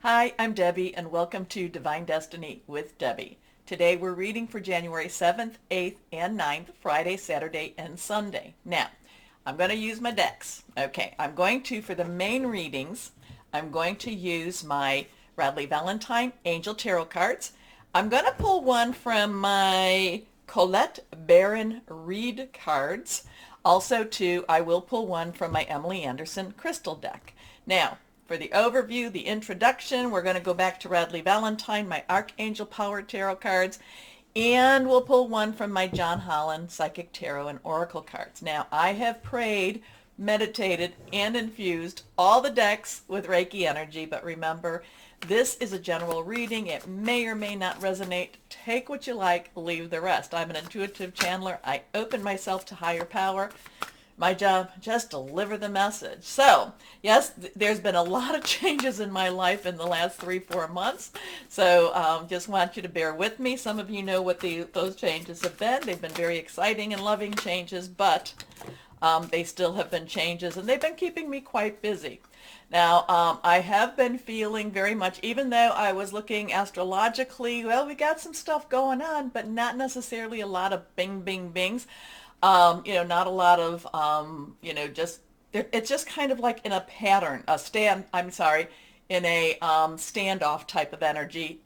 Hi, I'm Debbie, and welcome to Divine Destiny with Debbie. Today we're reading for January 7th, 8th, and 9th, Friday, Saturday, and Sunday. Now, I'm going to use my decks. Okay, for the main readings, I'm going to use my Radley Valentine Angel Tarot cards. I'm going to pull one from my Colette Baron Reed cards. Also, too, I will pull one from my Emily Anderson crystal deck. Now, for the overview, the introduction, we're going to go back to Radley Valentine, my Archangel Power Tarot cards, and we'll pull one from my John Holland Psychic Tarot and Oracle cards. Now, I have prayed, meditated, and infused all the decks with Reiki energy, but remember, this is a general reading. It may or may not resonate. Take what you like, leave the rest. I'm an intuitive channeler. I open myself to higher power. My job, just deliver the message. So, yes, there's been a lot of changes in my life in the last 3-4 months. So, just want you to bear with me. Some of you know what those changes have been. They've been very exciting and loving changes, but they still have been changes, and they've been keeping me quite busy. Now, I have been feeling very much, even though I was looking astrologically, well, we got some stuff going on, but not necessarily a lot of bing, bing, bings. Not a lot of, it's just kind of like in a pattern, in a standoff type of energy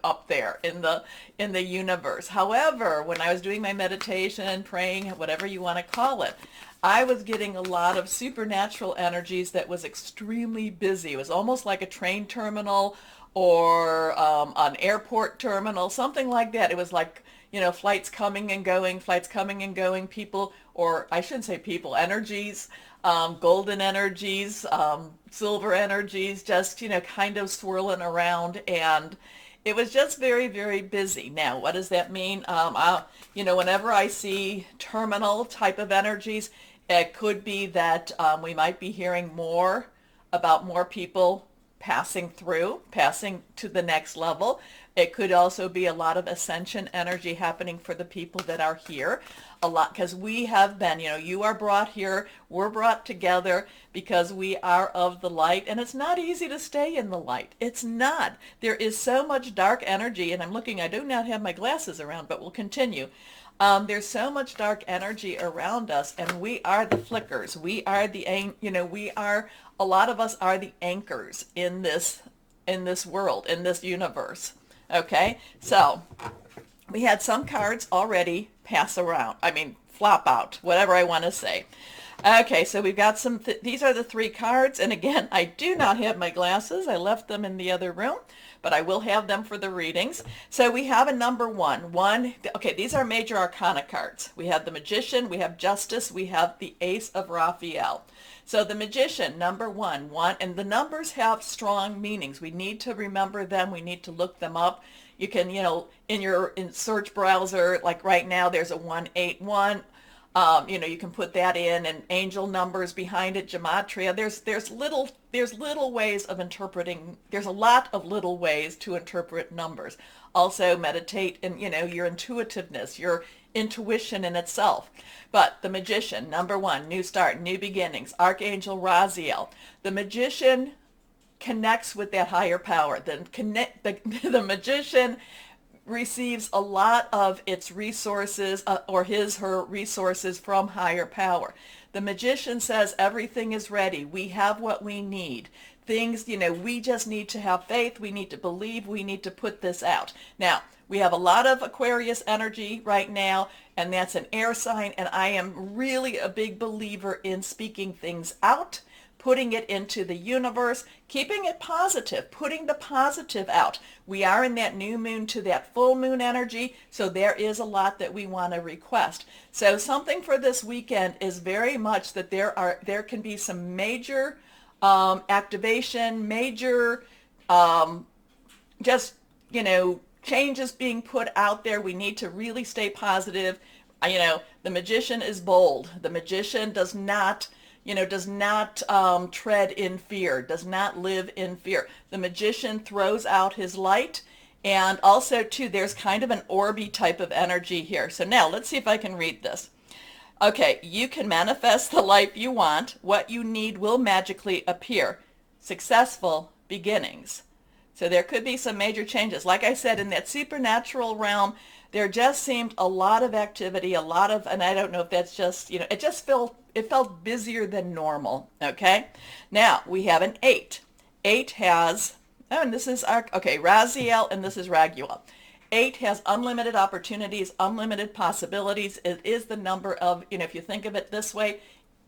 up there in the universe. However, when I was doing my meditation, praying, whatever you want to call it, I was getting a lot of supernatural energies that was extremely busy. It was almost like a train terminal or an airport terminal, something like that. It was like, flights coming and going, people, or I shouldn't say people, energies, golden energies, silver energies, just, kind of swirling around. And it was just very, very busy. Now, what does that mean? Whenever I see terminal type of energies, it could be that we might be hearing more about more people passing to the next level. It could also be a lot of ascension energy happening for the people that are here. A lot, because we have been, you are brought here, we're brought together because we are of the light, and it's not easy to stay in the light. It's not. There is so much dark energy, and I do not have my glasses around, but we'll continue. There's so much dark energy around us, and we are the flickers. A lot of us are the anchors in this world, in this universe. Okay, so we had some cards already flop out, whatever I want to say. Okay, so we've got these are the 3 cards, and again, I do not have my glasses. I left them in the other room, but I will have them for the readings. So we have a number 1. Okay, these are major arcana cards. We have the Magician, we have Justice, we have the Ace of Raphael. So the Magician, number 1, and the numbers have strong meanings. We need to remember them. We need to look them up. You can, in search browser, like right now, there's a 181. You can put that in, and angel numbers behind it, gematria. There's little ways of interpreting. There's a lot of little ways to interpret numbers. Also meditate in, your intuitiveness, your intuition in itself. But the Magician, number 1, new start, new beginnings, Archangel Raziel. The Magician connects with that higher power. The Magician receives a lot of its resources or her resources from higher power. The Magician says everything is ready. We have what we need. Things, we just need to have faith. We need to believe. We need to put this out. Now, we have a lot of Aquarius energy right now, and that's an air sign, and I am really a big believer in speaking things out, putting it into the universe, keeping it positive, putting the positive out. We are in that new moon to that full moon energy, so there is a lot that we want to request. So something for this weekend is very much that there can be some major activation, major changes being put out there. We need to really stay positive. The Magician is bold. The Magician does not tread in fear, does not live in fear. The Magician throws out his light, and also, too, there's kind of an orby type of energy here. So now, let's see if I can read this. Okay, you can manifest the life you want. What you need will magically appear. Successful, beginnings. So there could be some major changes. Like I said, in that supernatural realm, there just seemed a lot of activity, a lot of, and I don't know if that's just, it felt busier than normal, okay? Now, we have an 8. 8 has, oh, and this is our, okay, Raziel, and this is Raguel. 8 has unlimited opportunities, unlimited possibilities. It is the number of, if you think of it this way,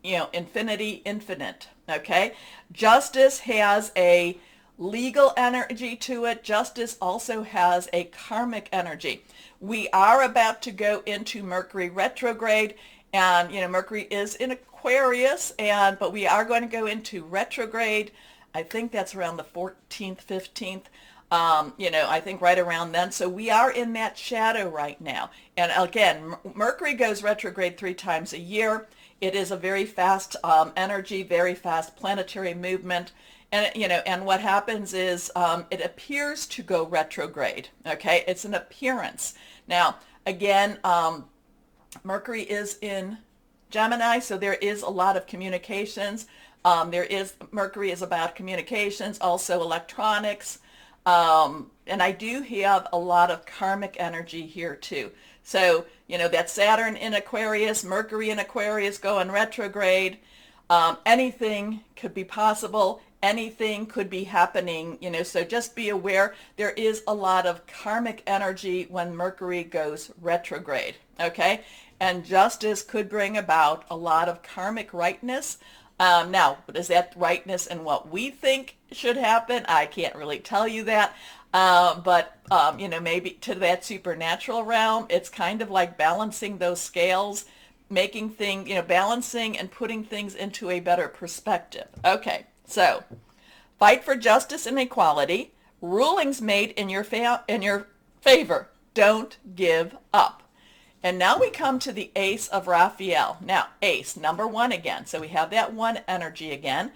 infinity, infinite, okay? Justice has a legal energy to it. Justice also has a karmic energy. We are about to go into Mercury retrograde, and Mercury is in Aquarius, but we are going to go into retrograde. I think that's around the 14th, 15th. I think right around then. So we are in that shadow right now. And again, Mercury goes retrograde 3 times a year. It is a very fast energy, very fast planetary movement. And, and what happens is it appears to go retrograde, okay? It's an appearance. Now, again, Mercury is in Gemini, so there is a lot of communications. Mercury is about communications, also electronics. And I do have a lot of karmic energy here too. So, that Saturn in Aquarius, Mercury in Aquarius going retrograde, anything could be possible. Anything could be happening, so just be aware there is a lot of karmic energy when Mercury goes retrograde, okay? And justice could bring about a lot of karmic rightness. Now, is that rightness in what we think should happen? I can't really tell you that. But maybe to that supernatural realm, it's kind of like balancing those scales, making things, balancing and putting things into a better perspective. Okay. So, fight for justice and equality. Rulings made in your favor. Don't give up. And now we come to the Ace of Raphael. Now, Ace, number 1 again. So we have that 1 energy again.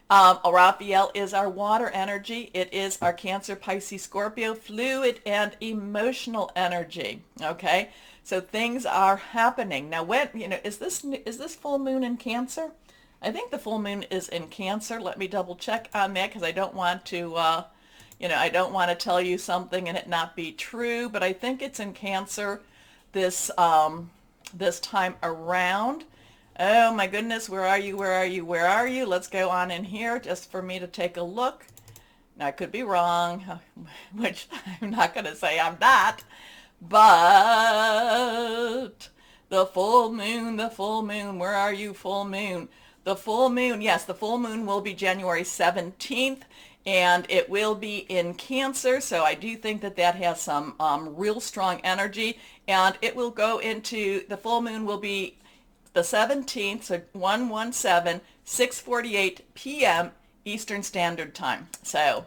Raphael is our water energy. It is our Cancer, Pisces, Scorpio, fluid and emotional energy. Okay, so things are happening. Now, when is this full moon in Cancer? I think the full moon is in Cancer. Let me double check on that because I don't want to, I don't want to tell you something and it not be true. But I think it's in Cancer this time around. Oh my goodness, where are you? Where are you? Where are you? Let's go on in here just for me to take a look. Now I could be wrong, which I'm not going to say I'm not. But the full moon, where are you, full moon? The full moon, yes, the full moon will be January 17th, and it will be in Cancer, so I do think that that has some real strong energy, and it will go into, the full moon will be the 17th, so 117, 6:48 p.m. Eastern Standard Time. So,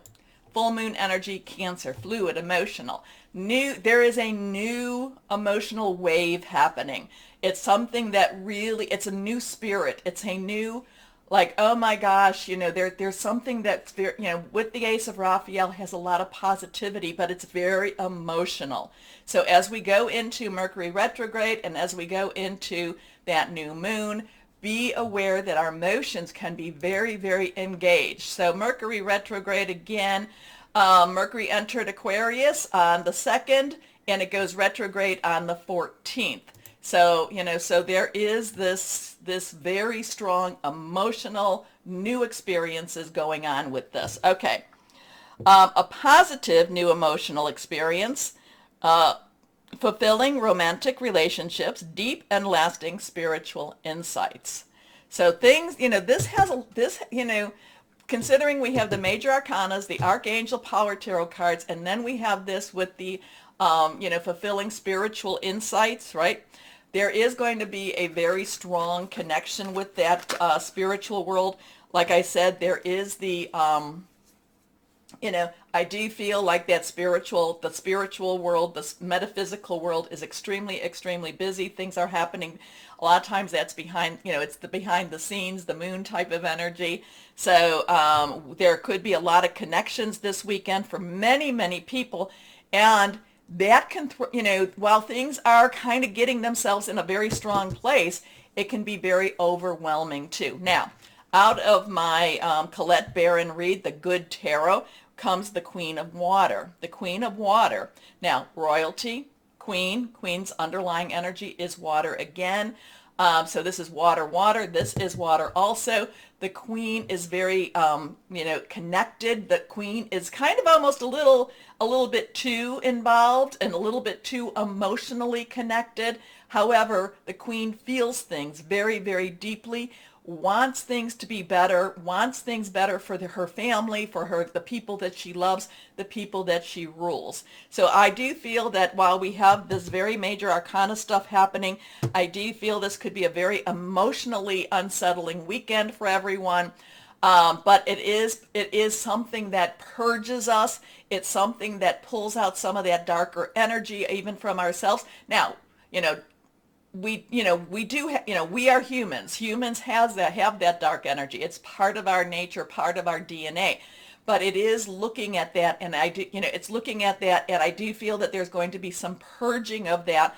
full moon energy, Cancer, fluid, emotional. There is a new emotional wave happening. It's something that really, it's a new spirit. It's a new, like, oh my gosh, there's something that's very, with the Ace of Raphael has a lot of positivity, but it's very emotional. So as we go into Mercury retrograde and as we go into that new moon, be aware that our emotions can be very, very engaged. So Mercury retrograde again, Mercury entered Aquarius on the 2nd, and it goes retrograde on the 14th. So, so there is this very strong emotional new experiences going on with this. Okay. A positive new emotional experience, fulfilling romantic relationships, deep and lasting spiritual insights. So things, considering we have the major arcanas, the Archangel Power Tarot cards, and then we have this with the, fulfilling spiritual insights, right? There is going to be a very strong connection with that spiritual world. Like I said, there is the, I do feel like the spiritual world, the metaphysical world is extremely, extremely busy. Things are happening. A lot of times that's behind, it's the behind the scenes, the moon type of energy. So there could be a lot of connections this weekend for many, many people. And that can, while things are kind of getting themselves in a very strong place, it can be very overwhelming too. Now, Out of my Colette Baron read, The Good Tarot, comes the Queen of Water. The Queen of Water. Now, royalty, queen. Queen's underlying energy is water again. So this is water, water. This is water also. The queen is very, connected. The queen is kind of almost a little bit too involved and a little bit too emotionally connected. However, the queen feels things very, very deeply, wants things to be better, wants things better for her family, for the people that she loves, the people that she rules. So I do feel that while we have this very major arcana stuff happening, I do feel this could be a very emotionally unsettling weekend for everyone. But it is something that purges us. It's something that pulls out some of that darker energy even from ourselves. Now, we are humans. Humans have that dark energy. It's part of our nature, part of our DNA. But it is looking at that, and it's looking at that, and I do feel that there's going to be some purging of that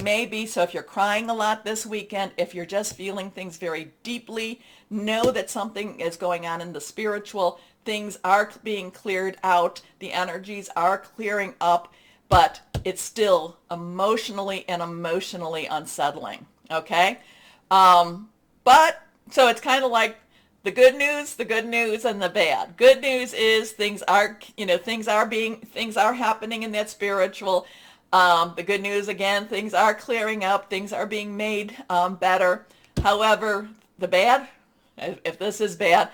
maybe. So if you're crying a lot this weekend, if you're just feeling things very deeply, know that something is going on in the spiritual. Things are being cleared out. The energies are clearing up, but it's still emotionally unsettling. Okay? But so it's kind of like the good news, and the bad. Good news is things are happening in that spiritual. The good news, again, things are clearing up, things are being made better. However, the bad, if this is bad,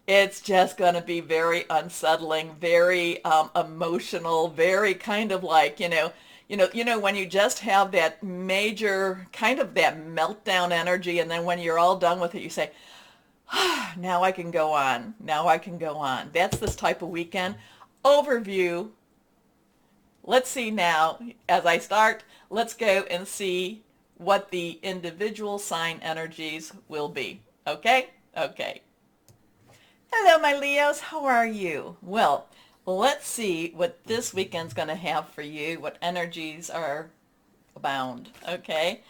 it's just going to be very unsettling, very emotional, very kind of like, when you just have that major kind of that meltdown energy, and then when you're all done with it, you say, now I can go on. Now I can go on. That's this type of weekend. Overview. Let's see now, as I start, let's go and see what the individual sign energies will be. Okay? Okay. Hello, my Leos. How are you? Well, let's see what this weekend's going to have for you, what energies are abound. Okay?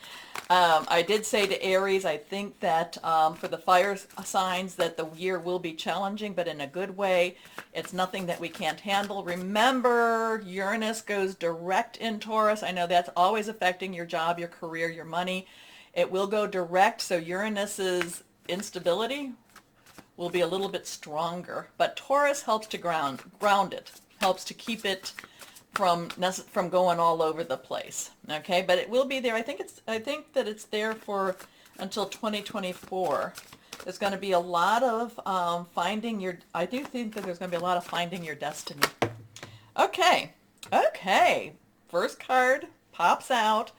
I did say to Aries, I think that for the fire signs that the year will be challenging, but in a good way. It's nothing that we can't handle. Remember, Uranus goes direct in Taurus. I know that's always affecting your job, your career, your money. It will go direct, so Uranus's instability will be a little bit stronger. But Taurus helps to ground it, helps to keep it from going all over the place. Okay, but it will be there. I think that it's there for until 2024. There's going to be a lot of I do think that there's going to be a lot of finding your destiny. Okay. First card pops out.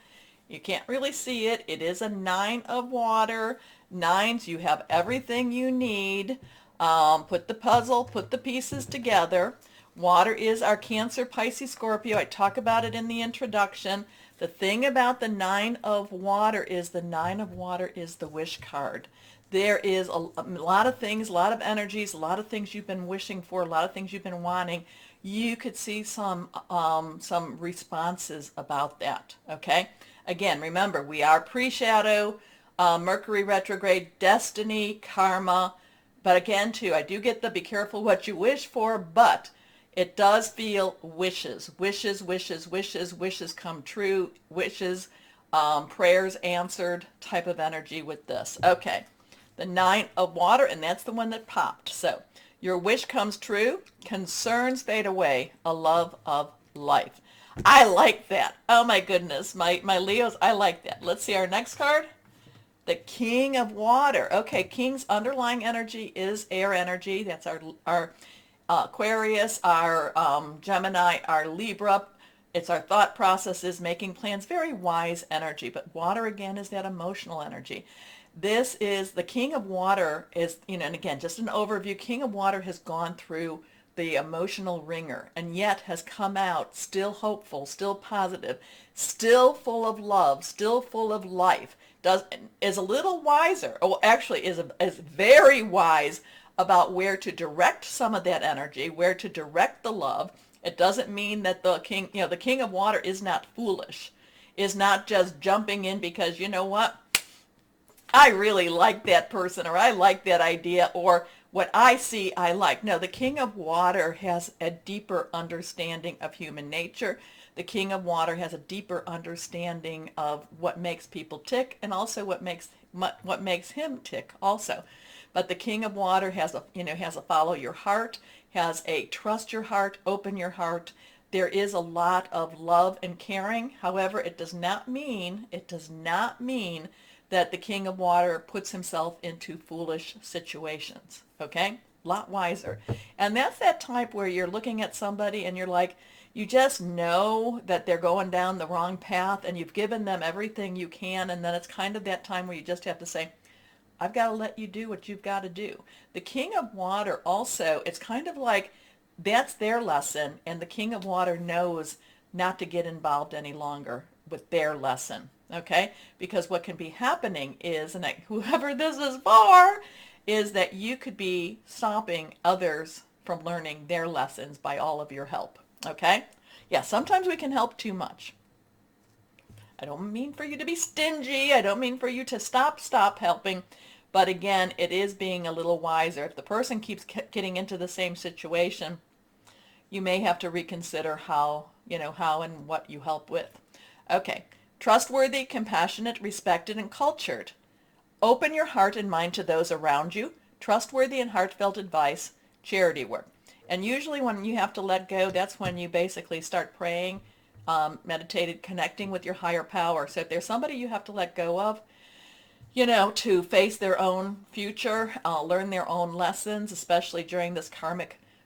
You can't really see it. It is a 9 of water. Nines, you have everything you need. Put the pieces together. Water is our Cancer, Pisces, Scorpio. I talk about it in the introduction. The thing about the 9 of water is the wish card. There is a lot of things, a lot of energies, a lot of things you've been wishing for, a lot of things you've been wanting. You could see some responses about that. Okay? Again, remember, we are pre-shadow, Mercury retrograde, destiny, karma. But again, too, I do get the be careful what you wish for, but it does feel wishes come true, prayers answered type of energy with this. Okay, the 9 of water, and that's the one that popped. So your wish comes true, concerns fade away, a love of life. I like that. Oh my goodness, my Leos, I like that. Let's see our next card. The King of Water. Okay, King's underlying energy is air energy. That's our Aquarius, our Gemini, our Libra. It's our thought processes, making plans, very wise energy. But water, again, is that emotional energy. This is the King of Water is, and again, just an overview. King of Water has gone through the emotional ringer and yet has come out still hopeful, still positive, still full of love, still full of life. Is a little wiser, or actually is very wise about where to direct some of that energy, where to direct the love. It doesn't mean that the King of Water is not foolish, is not just jumping in because, you know what, I really like that person, or I like that idea, or what I see I like. No, the King of Water has a deeper understanding of human nature. The King of Water has a deeper understanding of what makes people tick, and also what makes him tick also. But the King of Water has a follow your heart, has a trust your heart, open your heart. There is a lot of love and caring. However, it does not mean that the King of Water puts himself into foolish situations. Okay? A lot wiser. And that's that type where you're looking at somebody and you're like, you just know that they're going down the wrong path and you've given them everything you can, and then it's kind of that time where you just have to say, I've got to let you do what you've got to do. The King of Water also, it's kind of like that's their lesson, and the King of Water knows not to get involved any longer with their lesson, okay? Because what can be happening is, and whoever this is for, is that you could be stopping others from learning their lessons by all of your help, okay? Yeah, sometimes we can help too much. I don't mean for you to be stingy. I don't mean for you to stop helping. But again, it is being a little wiser. If the person keeps getting into the same situation, you may have to reconsider how and what you help with. Okay. Trustworthy, compassionate, respected, and cultured. Open your heart and mind to those around you. Trustworthy and heartfelt advice, charity work. And usually when you have to let go, that's when you basically start praying, meditated, connecting with your higher power. So if there's somebody you have to let go of, to face their own future, learn their own lessons, especially during this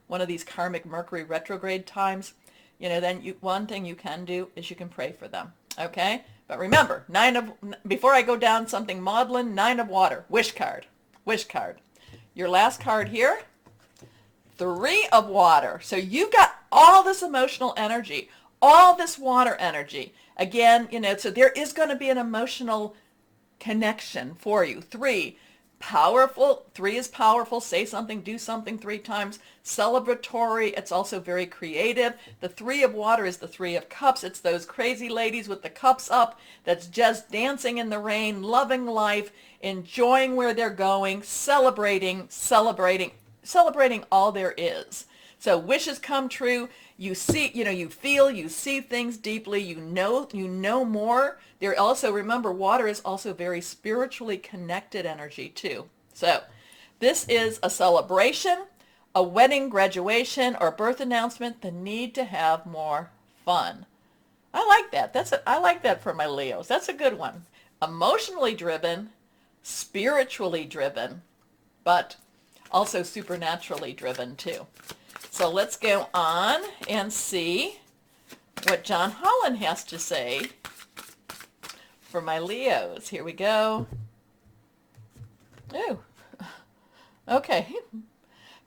one of these karmic Mercury retrograde times, then one thing you can do is you can pray for them. Okay? But remember, before I go down something maudlin, 9 of water, wish card. Wish card. Your last card here, 3 of water. So you've got all this emotional energy, all this water energy. Again, so there is going to be an emotional connection for you. 3, powerful. 3 is powerful. Say something, do something 3 times. Celebratory. It's also very creative. The 3 of water is the 3 of cups. It's those crazy ladies with the cups up that's just dancing in the rain, loving life, enjoying where they're going, celebrating all there is. So wishes come true. You see, you feel, you see things deeply, you know more. There also, remember, water is also very spiritually connected energy too. So this is a celebration, a wedding, graduation, or birth announcement, the need to have more fun. I like that. I like that for my Leos. That's a good one. Emotionally driven, spiritually driven, but also supernaturally driven too. So let's go on and see what John Holland has to say for my Leos. Here we go. Ooh. Okay.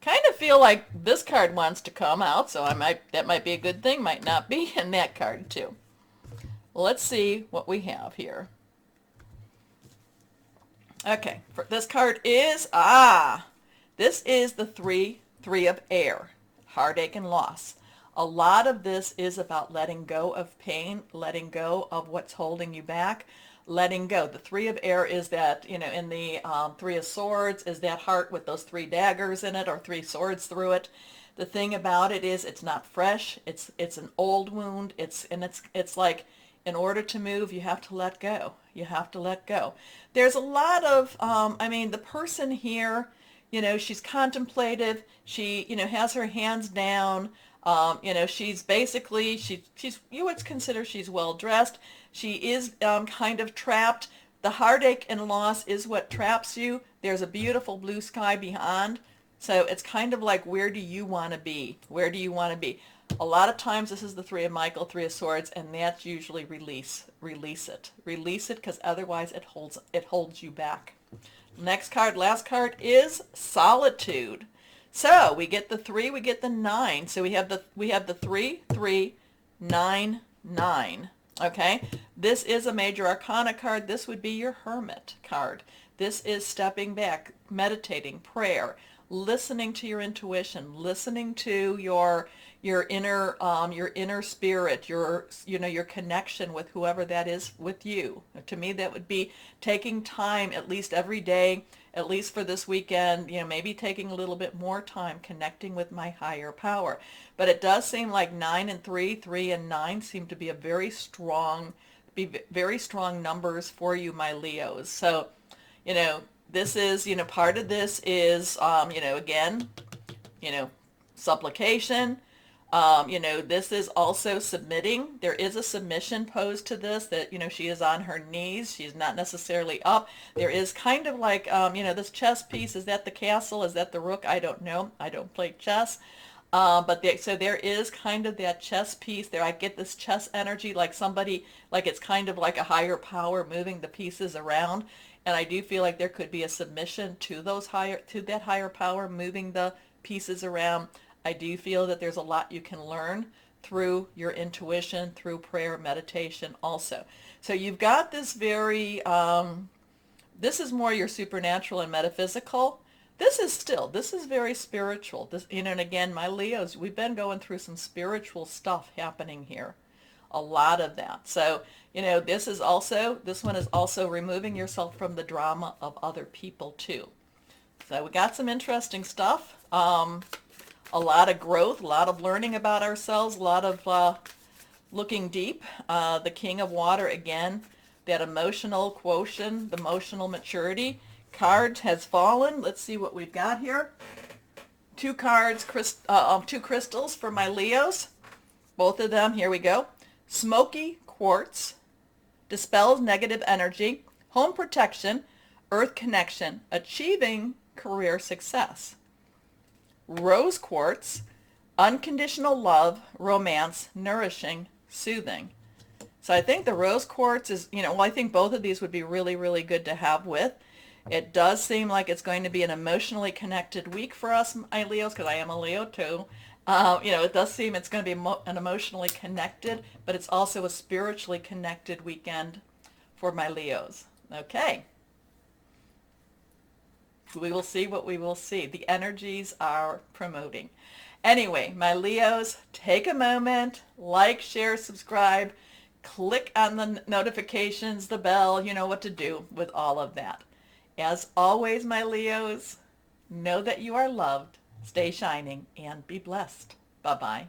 Kind of feel like this card wants to come out, so that might be a good thing, might not be, and that card too. Let's see what we have here. Okay, this card is, this is the 3 of air. Heartache and loss. A lot of this is about letting go of pain, letting go of what's holding you back, letting go. The 3 of air is that, in the 3 of swords is that heart with those 3 daggers in it, or 3 swords through it. The thing about it is it's not fresh. It's an old wound. It's like, in order to move, you have to let go. You have to let go. There's a lot of, the person here, she's contemplative. She, has her hands down. She's basically, you would consider she's well dressed. She is kind of trapped. The heartache and loss is what traps you. There's a beautiful blue sky beyond. So it's kind of like, where do you want to be? Where do you want to be? A lot of times this is the 3 of Michael, 3 of swords, and that's usually release. Release it. Release it, because otherwise it holds you back. Next card, last card, is Solitude. So we get the 3, we get the 9. So we have the 3, 3, 9, 9. Okay? This is a major arcana card. This would be your Hermit card. This is stepping back, meditating, prayer, listening to your intuition, listening to your inner spirit, your connection with whoever that is with you. To me, that would be taking time at least every day, at least for this weekend, maybe taking a little bit more time connecting with my higher power. But it does seem like 9 and 3, 3 and 9 seem to be very strong numbers for you, my Leos. So, this is, part of this is, again, supplication. This is also submitting. There is a submission posed to this that, she is on her knees. She's not necessarily up. There is kind of like, this chess piece. Is that the castle? Is that the rook? I don't know. I don't play chess. So there is kind of that chess piece there. I get this chess energy like somebody, like it's kind of like a higher power moving the pieces around. And I do feel like there could be a submission to that higher power moving the pieces around. I do feel that there's a lot you can learn through your intuition, through prayer, meditation also. So you've got this this is more your supernatural and metaphysical. This is very spiritual. And again, my Leos, we've been going through some spiritual stuff happening here. A lot of that. So, this one is also removing yourself from the drama of other people too. So we got some interesting stuff. A lot of growth, a lot of learning about ourselves, a lot of looking deep. The King of Water, again, that emotional quotient, the emotional maturity card has fallen. Let's see what we've got here. Two crystals for my Leos. Both of them, here we go. Smoky quartz, dispels negative energy, home protection, earth connection, achieving career success. Rose quartz, unconditional love, romance, nourishing, soothing. So I think the rose quartz is, I think both of these would be really, really good to have with. It does seem like it's going to be an emotionally connected week for us, my Leos, because I am a Leo too. It does seem it's going to be an emotionally connected, but it's also a spiritually connected weekend for my Leos. Okay. We will see what we will see. The energies are promoting. Anyway, my Leos, take a moment, like, share, subscribe, click on the notifications, the bell, you know what to do with all of that. As always, my Leos, know that you are loved, stay shining, and be blessed. Bye-bye.